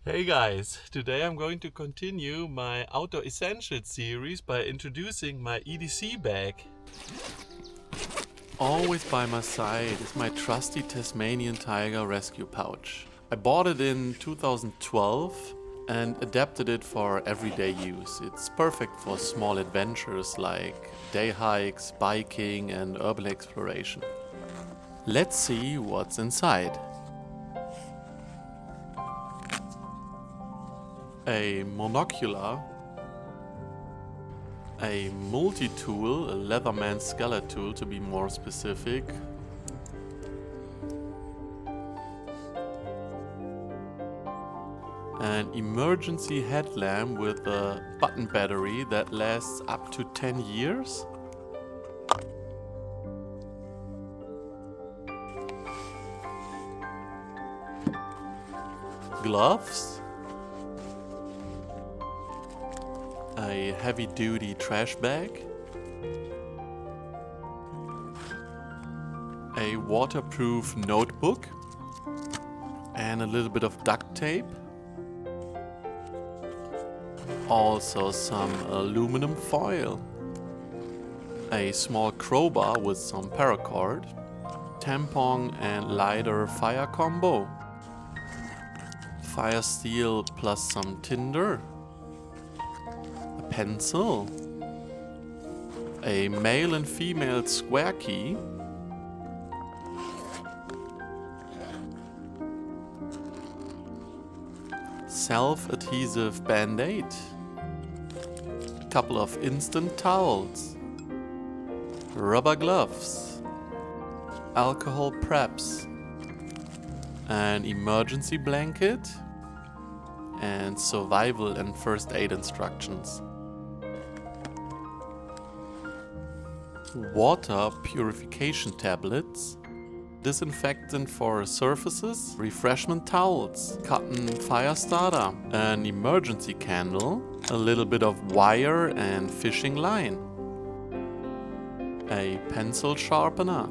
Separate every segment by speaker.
Speaker 1: Hey guys, today I'm going to continue my Outdoor Essentials series by introducing my EDC bag. Always by my side is my trusty Tasmanian Tiger rescue pouch. I bought it in 2012 and adapted it for everyday use. It's perfect for small adventures like day hikes, biking and urban exploration. Let's see what's inside. A monocular, a multi-tool, a Leatherman scalar tool to be more specific, an emergency headlamp with a button battery that lasts up to 10 years, gloves, a heavy-duty trash bag, a waterproof notebook, and a little bit of duct tape. Also some aluminum foil, a small crowbar with some paracord, tampon and lighter fire combo, fire steel plus some tinder, a pencil, a male and female square key, self-adhesive band-aid, a couple of instant towels, rubber gloves, alcohol preps, an emergency blanket, and survival and first aid instructions. Water purification tablets, disinfectant for surfaces, refreshment towels, cotton fire starter, an emergency candle, a little bit of wire and fishing line, a pencil sharpener,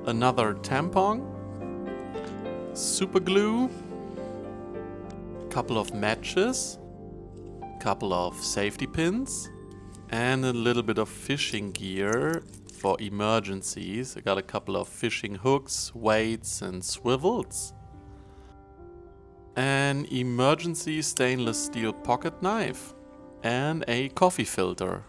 Speaker 1: another tampon, super glue, couple of matches, couple of safety pins, and a little bit of fishing gear for emergencies. I got a couple of fishing hooks, weights and swivels. An emergency stainless steel pocket knife and a coffee filter.